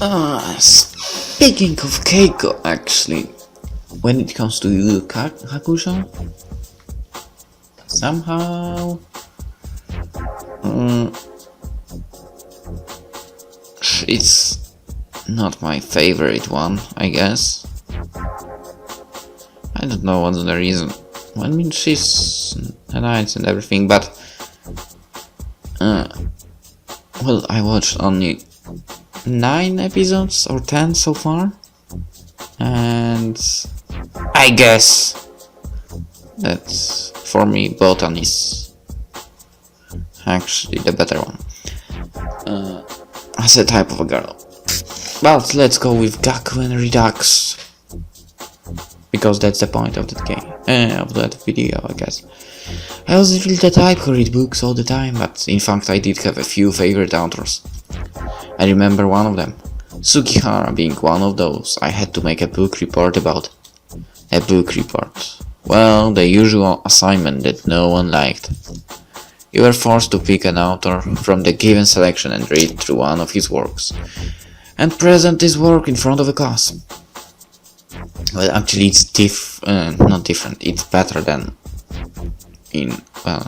Speaking of Keiko, actually, when it comes to Yu Hakusho, somehow it's not my favorite one, I guess. I don't know what's the reason. I mean, she's nice and everything, but well, I watched only 9 episodes or 10 so far, and I guess that for me Botan is actually the better one as a type of a girl. But let's go with Gakuen Redux, because that's the point of that game, of that video, I guess. I wasn't really the type who read books all the time, but in fact I did have a few favorite authors. I remember one of them, Sugihara being one of those I had to make a book report about. A book report. Well, the usual assignment that no one liked. You were forced to pick an author from the given selection and read through one of his works, and present this work in front of a class. Well, actually it's not different, it's better than in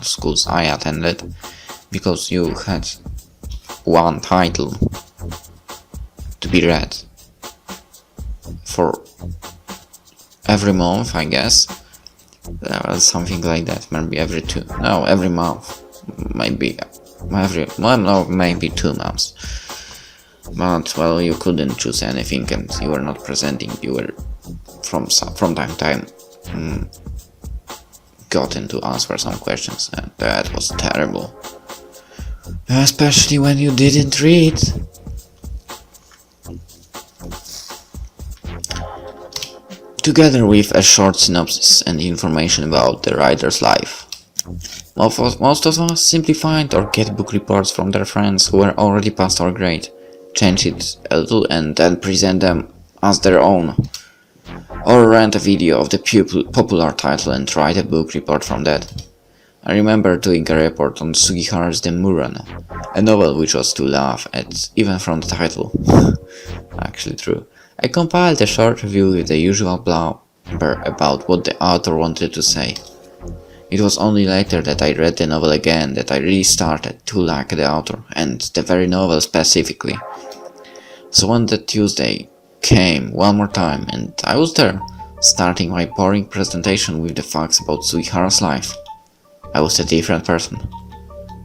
schools I attended, because you had one title to be read for every month, I guess. Something like that, maybe every month, maybe maybe 2 months. But well, you couldn't choose anything, and you were not presenting. You were from time to time gotten to answer some questions, and that was terrible. Especially when you didn't read. Together with a short synopsis and information about the writer's life. Most of us simply find or get book reports from their friends who were already past our grade, change it a little and then present them as their own. Or rent a video of the popular title and write a book report from that. I remember doing a report on Sugihara's The Muran, a novel which was to laugh at, even from the title. Actually true. I compiled a short review with the usual blabber about what the author wanted to say. It was only later that I read the novel again that I really started to like the author, and the very novel specifically. So when the Tuesday came one more time, and I was there, starting my boring presentation with the facts about Sugihara's life. I was a different person.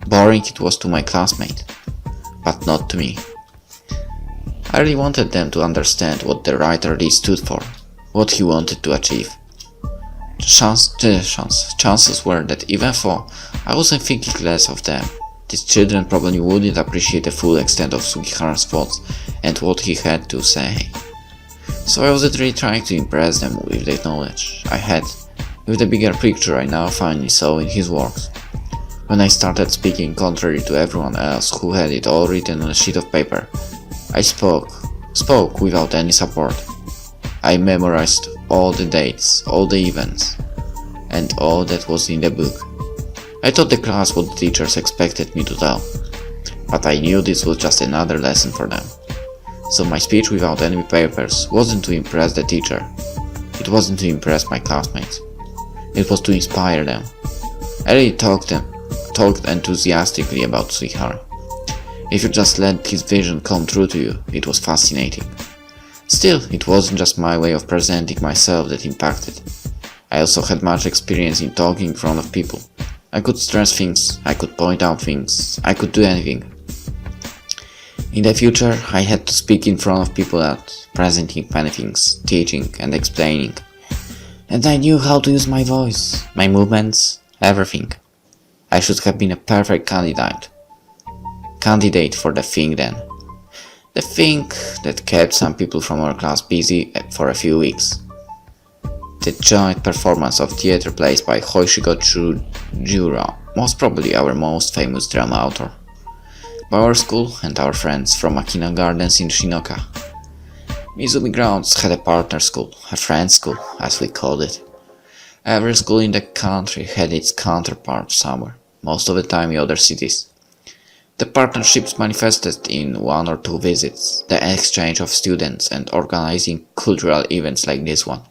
Boring it was to my classmate, but not to me. I really wanted them to understand what the writer really stood for, what he wanted to achieve. Chances were that even though I wasn't thinking less of them, these children probably wouldn't appreciate the full extent of Sugihara's thoughts and what he had to say. So I wasn't really trying to impress them with the knowledge I had, with the bigger picture I now finally saw in his works. When I started speaking contrary to everyone else who had it all written on a sheet of paper, I spoke without any support. I memorized all the dates, all the events, and all that was in the book. I taught the class what the teachers expected me to tell, but I knew this was just another lesson for them. So my speech without any papers wasn't to impress the teacher, it wasn't to impress my classmates, it was to inspire them. I really talked enthusiastically about Sugihara. If you just let his vision come true to you, it was fascinating. Still, it wasn't just my way of presenting myself that impacted. I also had much experience in talking in front of people. I could stress things, I could point out things, I could do anything. In the future, I had to speak in front of people at presenting many things, teaching and explaining. And I knew how to use my voice, my movements, everything. I should have been a perfect candidate for the thing then. The thing that kept some people from our class busy for a few weeks. The joint performance of theater plays by Hoishiko Juro, most probably our most famous drama author. By our school and our friends from Makina Gardens in Shinoka. Mizumi Grounds had a partner school, a friend school, as we called it. Every school in the country had its counterpart somewhere, most of the time in other cities. The partnerships manifested in one or two visits, the exchange of students, and organizing cultural events like this one.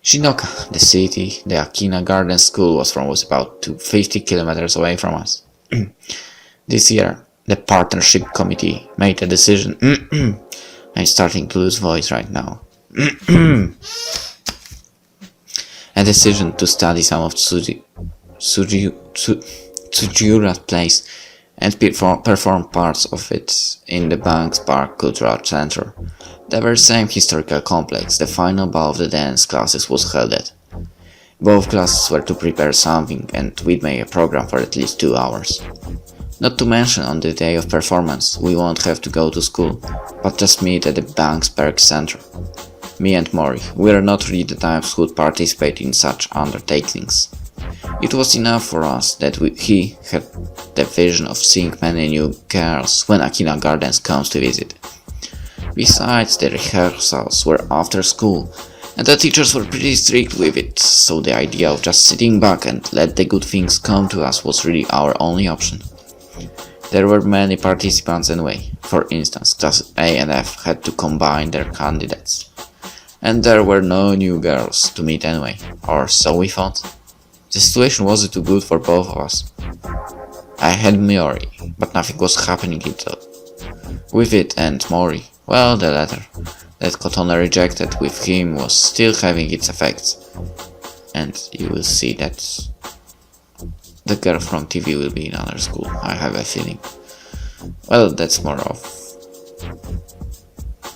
Shinoka, the city, the Akina Garden School was about 50 kilometers away from us. This year, the partnership committee made a decision. I'm starting to lose voice right now. A decision to study some of Tsujiura's plays and perform parts of it in the Banks Park Cultural Center. The very same historical complex the final ball of the dance classes was held at. Both classes were to prepare something, and we'd make a program for at least 2 hours. Not to mention, on the day of performance, we won't have to go to school, but just meet at the Banks Park Center. Me and Mori, we are not really the types who would participate in such undertakings. It was enough for us that he had the vision of seeing many new girls when Akina Gardens comes to visit. Besides, the rehearsals were after school, and the teachers were pretty strict with it, so the idea of just sitting back and let the good things come to us was really our only option. There were many participants anyway. For instance, classes A and F had to combine their candidates. And there were no new girls to meet anyway, or so we thought. The situation wasn't too good for both of us. I had Mori, but nothing was happening with it, and Mori, well, the letter that Kotone rejected with him was still having its effects. And you will see that the girl from TV will be in another school, I have a feeling. Well, that's more of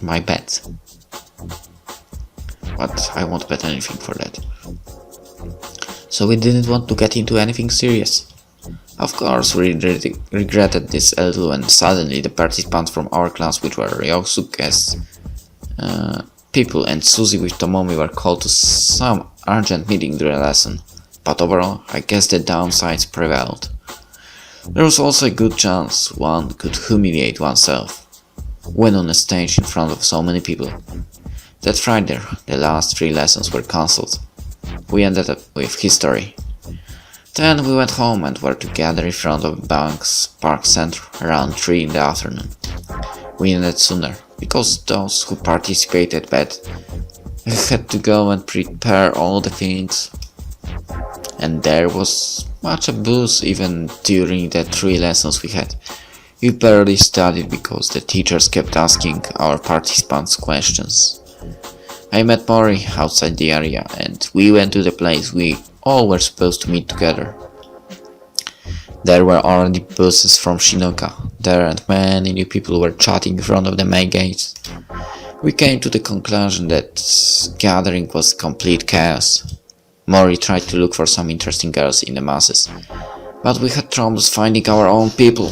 my bet. But I won't bet anything for that. So we didn't want to get into anything serious. Of course, we regretted this a little when suddenly the participants from our class, which were Ryosuke's people and Suzy with Tomomi, were called to some urgent meeting during a lesson. But overall, I guess the downsides prevailed. There was also a good chance one could humiliate oneself when on a stage in front of so many people. That Friday, the last 3 lessons were cancelled. We ended up with history. Then we went home and were together in front of Banks Park Center around 3 in the afternoon. We ended sooner, because those who participated had to go and prepare all the things. And there was much a booze even during the 3 lessons we had. We barely studied because the teachers kept asking our participants questions. I met Mori outside the area and we went to the place we all were supposed to meet together. There were already buses from Shinoka there and many new people were chatting in front of the main gates. We came to the conclusion that gathering was complete chaos. Mori tried to look for some interesting girls in the masses, but we had troubles finding our own people.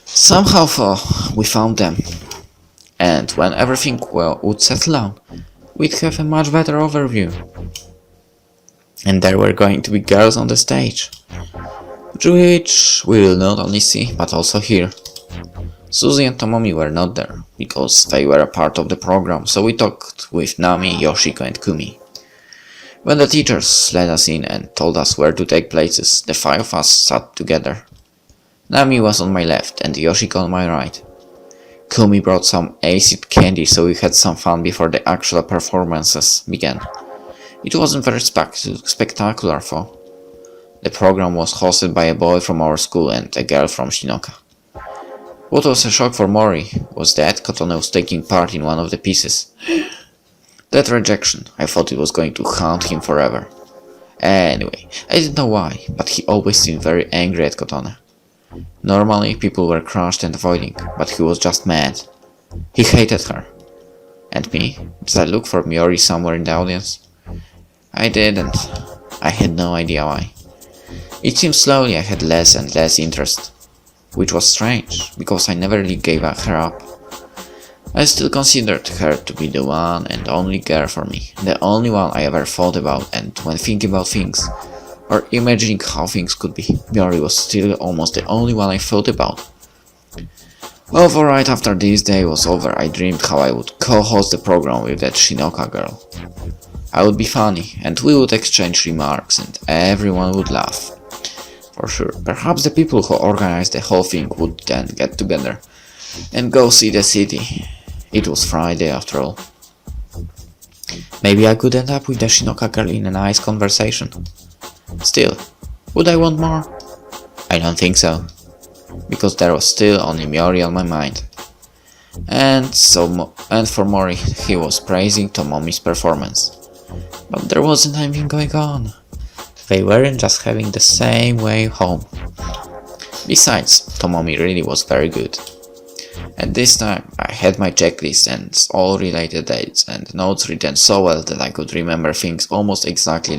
Somehow we found them, and when everything would settle down, we'd have a much better overview. And there were going to be girls on the stage, which we will not only see but also hear. Suzy and Tomomi were not there, because they were a part of the program, so we talked with Nami, Yoshiko and Kumi. When the teachers led us in and told us where to take places, the 5 of us sat together. Nami was on my left and Yoshiko on my right. Kumi brought some acid candy so we had some fun before the actual performances began. It wasn't very spectacular though. The program was hosted by a boy from our school and a girl from Shinoka. What was a shock for Mori was that Kotone was taking part in one of the pieces. That rejection, I thought it was going to haunt him forever. Anyway, I didn't know why, but he always seemed very angry at Kotone. Normally, people were crushed and avoiding, but he was just mad. He hated her. And me? Did I look for Miori somewhere in the audience? I didn't. I had no idea why. It seemed slowly I had less and less interest, which was strange, because I never really gave her up. I still considered her to be the one and only girl for me, the only one I ever thought about, and when thinking about things, or imagining how things could be, Miori was still almost the only one I thought about. Although right after this day was over, I dreamed how I would co-host the program with that Shinoka girl. I would be funny, and we would exchange remarks, and everyone would laugh. for sure. Perhaps the people who organized the whole thing would then get together and go see the city. It was Friday after all. Maybe I could end up with the Shinoka girl in a nice conversation. Still, would I want more? I don't think so, because there was still only Miori on my mind. And for Mori, he was praising Tomomi's performance. But there wasn't anything going on. They weren't just having the same way home. Besides, Tomomi really was very good. At this time, I had my checklist and all related dates and notes written so well that I could remember things almost exactly.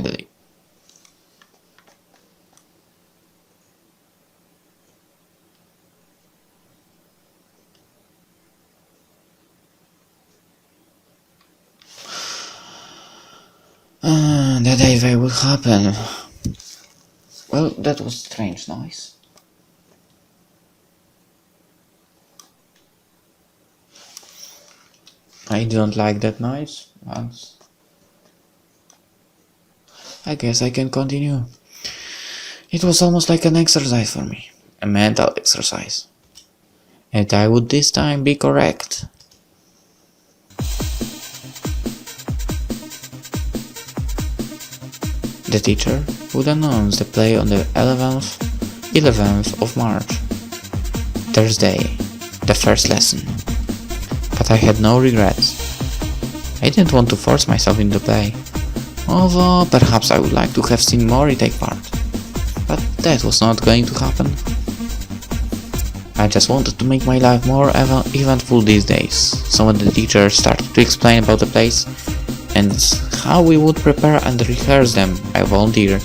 The day they would happen. Well, that was strange noise. I don't like that noise, but I guess I can continue. It was almost like an exercise for me, a mental exercise. And I would this time be correct. The teacher would announce the play on the 11th of March, Thursday, the first lesson. But I had no regrets. I didn't want to force myself into play, although perhaps I would like to have seen Mori take part. But that was not going to happen. I just wanted to make my life more eventful these days, so when the teacher started to explain about the plays and how we would prepare and rehearse them, I volunteered.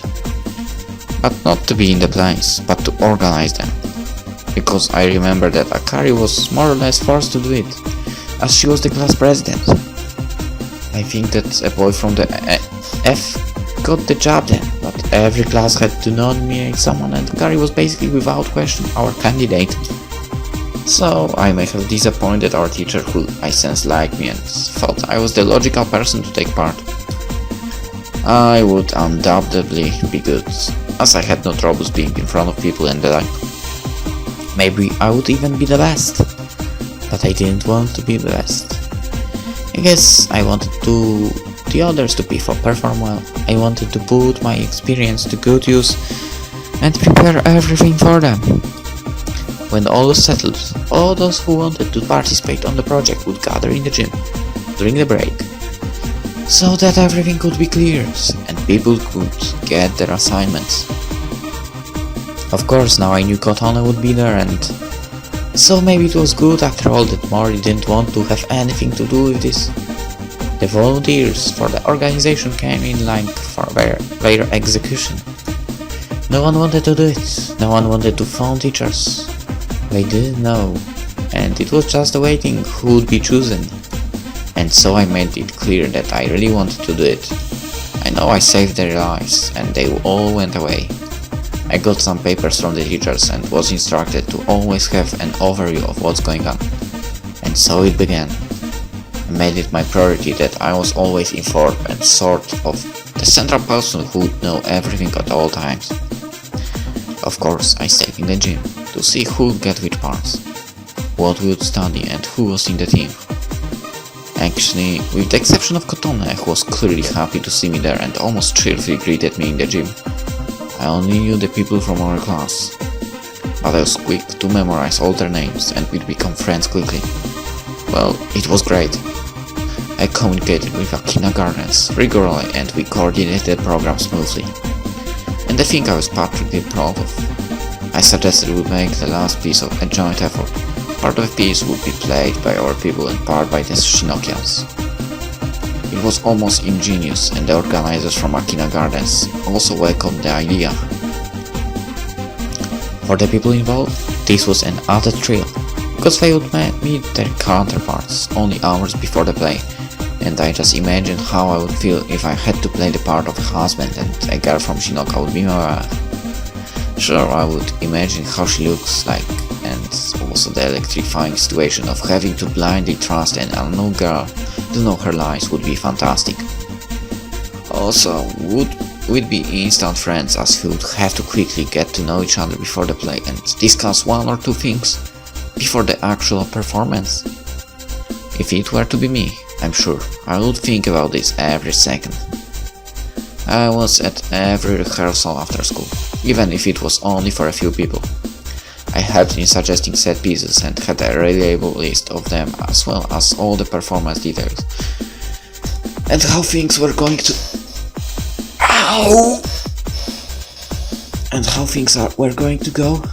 But not to be in the plays, but to organize them. Because I remember that Akari was more or less forced to do it, as she was the class president. I think that a boy from the F got the job then, but every class had to nominate someone and Akari was basically without question our candidate. So I may have disappointed our teacher, who I sensed liked me and thought I was the logical person to take part. I would undoubtedly be good, as I had no troubles being in front of people and the like. Maybe I would even be the best, but I didn't want to be the best. I guess I wanted the others to perform well. I wanted to put my experience to good use and prepare everything for them. When all was settled, all those who wanted to participate on the project would gather in the gym during the break, so that everything could be clear and people could get their assignments. Of course, now I knew Kotone would be there, and so maybe it was good after all that Mori didn't want to have anything to do with this. The volunteers for the organization came in line for their execution. No one wanted to do it, no one wanted to phone teachers. They didn't know, and it was just waiting who would be chosen. And so I made it clear that I really wanted to do it. I know I saved their lives, and they all went away. I got some papers from the teachers and was instructed to always have an overview of what's going on. And so it began. I made it my priority that I was always informed and sort of the central person who would know everything at all times. Of course, I stayed in the gym to see who would get which parts, what we would study and who was in the team. Actually, with the exception of Kotone, who was clearly happy to see me there and almost cheerfully greeted me in the gym, I only knew the people from our class. But I was quick to memorize all their names and we'd become friends quickly. Well, it was great. I communicated with Akina Gardens regularly and we coordinated the program smoothly. And I think I was particularly proud of. I suggested we make the last piece of a joint effort. Part of the piece would be played by our people and part by the Shinokians. It was almost ingenious and the organizers from Akina Gardens also welcomed the idea. For the people involved, this was an added thrill, because they would meet their counterparts only hours before the play, and I just imagined how I would feel if I had to play the part of a husband and a girl from Shinoka would be my wife. Sure, I would imagine how she looks like, and also the electrifying situation of having to blindly trust an unknown girl to know her lies would be fantastic. Also, would we'd be instant friends as we would have to quickly get to know each other before the play and discuss one or two things before the actual performance. If it were to be me, I'm sure I would think about this every second. I was at every rehearsal after school, even if it was only for a few people. I helped in suggesting set pieces and had a reliable list of them, as well as all the performance details and how things were going to were going to go.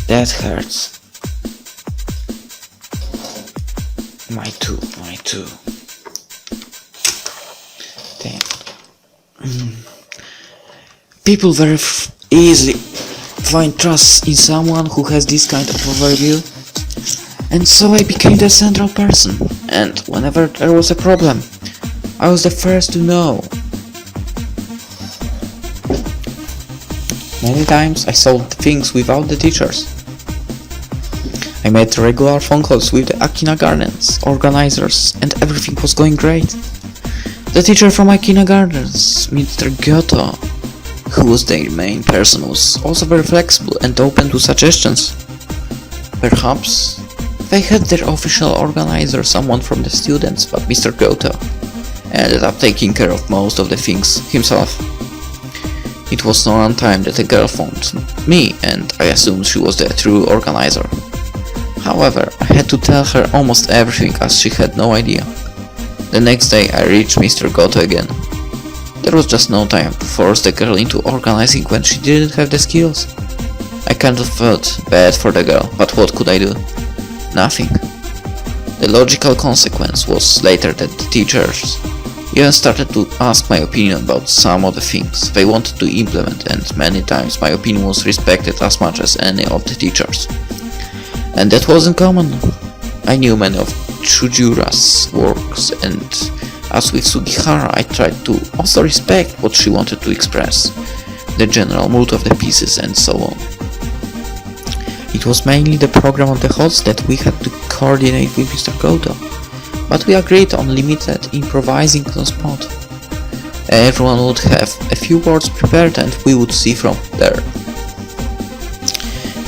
That hurts. My too. Damn. People very easily find trust in someone who has this kind of overview, and so I became the central person, and whenever there was a problem, I was the first to know. Many times I solved things without the teachers. I made regular phone calls with the Akina Gardens organizers and everything was going great. The teacher from Akina Gardens, Mr. Goto, who was their main person, was also very flexible and open to suggestions. Perhaps they had their official organizer, someone from the students, but Mr. Goto ended up taking care of most of the things himself. It was not on time that a girl phoned me, and I assumed she was the true organizer. However, I had to tell her almost everything as she had no idea. The next day I reached Mr. Goto again. There was just no time to force the girl into organizing when she didn't have the skills. I kind of felt bad for the girl, but what could I do? Nothing. The logical consequence was later that the teachers even started to ask my opinion about some of the things they wanted to implement, and many times my opinion was respected as much as any of the teachers. And that wasn't common. I knew many of Chujura's works, and as with Sugihara I tried to also respect what she wanted to express, the general mood of the pieces and so on. It was mainly the program of the hosts that we had to coordinate with Mr. Goto, but we agreed on limited improvising on spot. Everyone would have a few words prepared and we would see from there.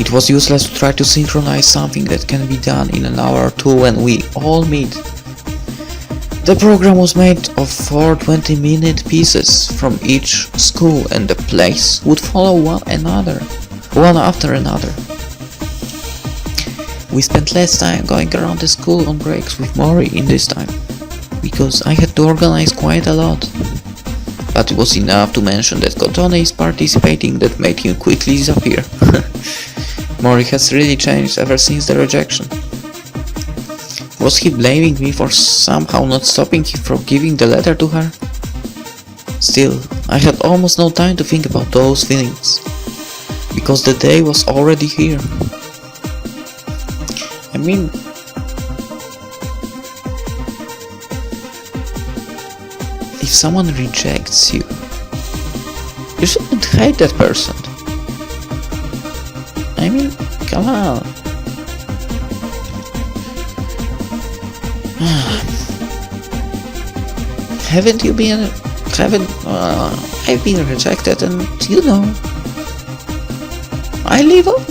It was useless to try to synchronize something that can be done in an hour or two when we all meet. The program was made of 4 20-minute pieces from each school, and the plays would follow one after another. We spent less time going around the school on breaks with Mori in this time, because I had to organize quite a lot. But it was enough to mention that Kotone is participating that made him quickly disappear. Mori has really changed ever since the rejection. Was he blaming me for somehow not stopping him from giving the letter to her? Still, I had almost no time to think about those feelings, because the day was already here. I mean, if someone rejects you, you shouldn't hate that person. I mean, come on. I've been rejected, and you know, I live on.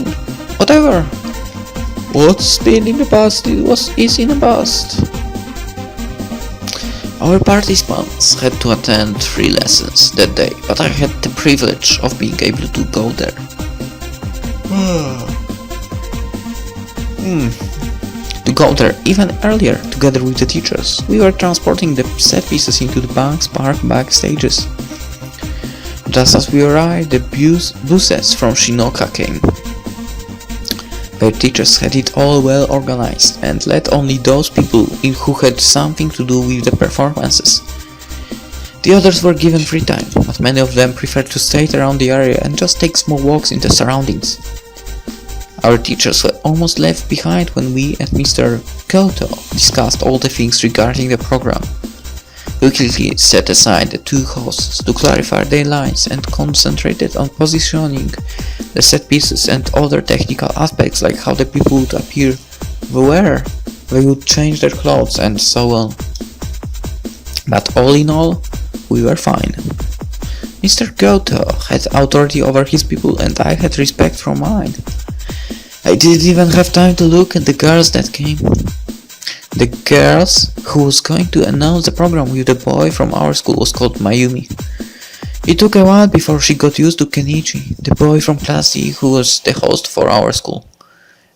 Whatever. What's been in the past is in the past. Our participants had to attend 3 lessons that day, but I had the privilege of being able to go there. To go there even earlier, together with the teachers. We were transporting the set pieces into the bank's park backstages. Just as we arrived, the buses from Shinoka came. Their teachers had it all well organized and let only those people in who had something to do with the performances. The others were given free time, but many of them preferred to stay around the area and just take small walks in the surroundings. Our teachers were almost left behind when we and Mr. Goto discussed all the things regarding the program. We quickly set aside the two hosts to clarify their lines and concentrated on positioning the set pieces and other technical aspects like how the people would appear, where they would change their clothes and so on. But all in all, we were fine. Mr. Goto had authority over his people and I had respect for mine. I didn't even have time to look at the girls that came. The girls who was going to announce the program with the boy from our school was called Mayumi. It took a while before she got used to Kenichi, the boy from class C who was the host for our school.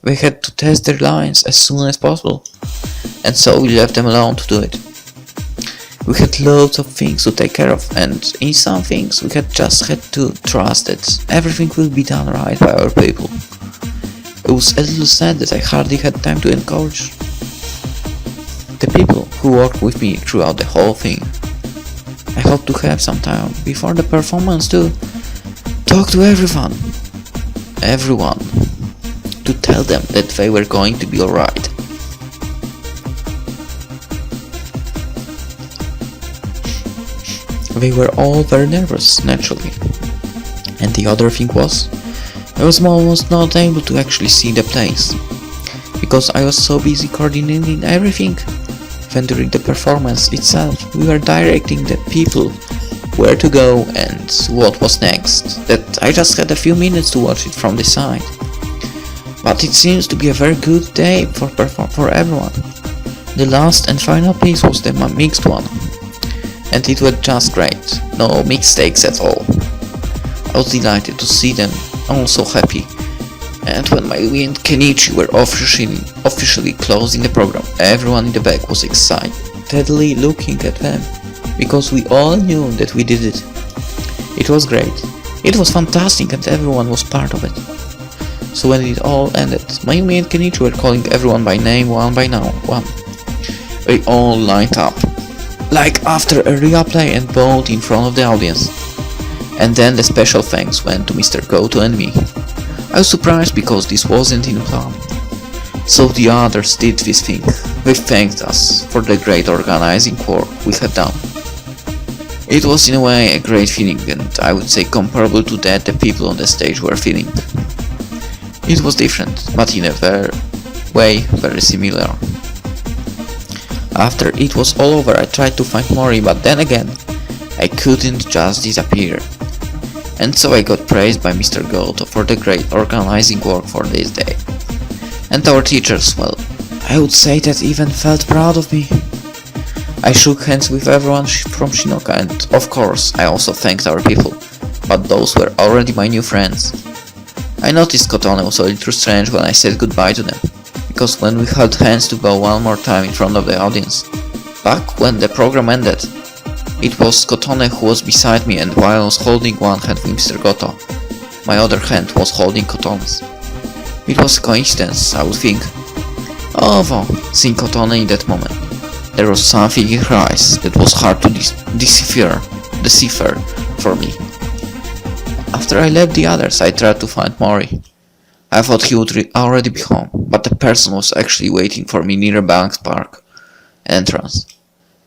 We had to test their lines as soon as possible, and so we left them alone to do it. We had loads of things to take care of, and in some things we had to trust that everything will be done right by our people. It was a little sad that I hardly had time to encourage the people who worked with me throughout the whole thing. I hope to have some time before the performance to talk to everyone, to tell them that they were going to be alright. They were all very nervous, naturally. And the other thing was, I was almost not able to actually see the place, because I was so busy coordinating everything. Then during the performance itself, we were directing the people where to go and what was next, that I just had a few minutes to watch it from the side. But it seems to be a very good day for everyone. The last and final piece was the mixed one, and it was just great, no mistakes at all. I was delighted to see them all so happy, and when Mayumi and Kenichi were officially closing the program, everyone in the back was excitedly looking at them, because we all knew that we did it. It was great, it was fantastic, and everyone was part of it. So when it all ended, Mayumi and Kenichi were calling everyone by name one by one. They all lined up, like after a real play, and bowed in front of the audience. And then the special thanks went to Mr. Goto and me. I was surprised because this wasn't in the plan. So the others did this thing. They thanked us for the great organizing work we had done. It was in a way a great feeling, and I would say comparable to that the people on the stage were feeling. It was different, but in a very similar. After it was all over, I tried to find Mori, but then again, I couldn't just disappear. And so I got praised by Mr. Goto for the great organizing work for this day. And our teachers, well, I would say that even felt proud of me. I shook hands with everyone from Shinoka, and of course I also thanked our people, but those were already my new friends. I noticed Kotone was a little strange when I said goodbye to them, because when we held hands to go one more time in front of the audience, back when the program ended, it was Kotone who was beside me, and while I was holding one hand with Mr. Goto, my other hand was holding Kotone's. It was a coincidence, I would think. Although, seeing Kotone in that moment, there was something in her eyes that was hard to decipher for me. After I left the others, I tried to find Mori. I thought he would already be home, but the person was actually waiting for me near a Banks Park entrance.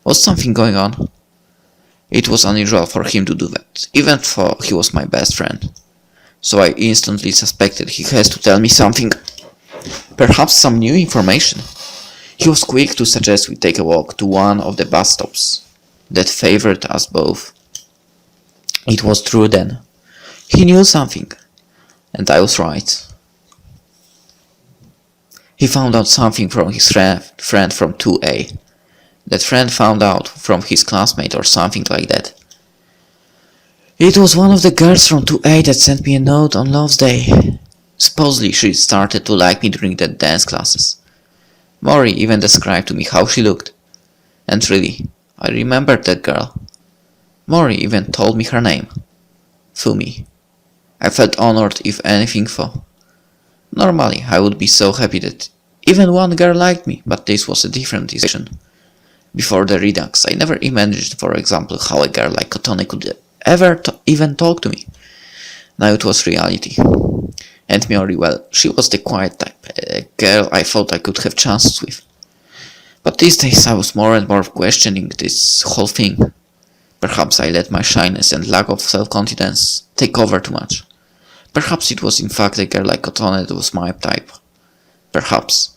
Was something going on? It was unusual for him to do that, even though he was my best friend. So I instantly suspected he has to tell me something. Perhaps some new information. He was quick to suggest we take a walk to one of the bus stops that favored us both. It was true then. He knew something, and I was right. He found out something from his friend from 2A. That friend found out from his classmate or something like that. It was one of the girls from 2A that sent me a note on Love's Day. Supposedly she started to like me during the dance classes. Mori even described to me how she looked. And really, I remembered that girl. Mori even told me her name. Fumi. I felt honored if anything for. Normally, I would be so happy that even one girl liked me, but this was a different decision. Before the Redux, I never imagined, for example, how a girl like Kotone could ever even talk to me. Now it was reality. And Miori, well, she was the quiet type, a girl I thought I could have chances with. But these days I was more and more questioning this whole thing. Perhaps I let my shyness and lack of self-confidence take over too much. Perhaps it was in fact a girl like Kotone that was my type. Perhaps.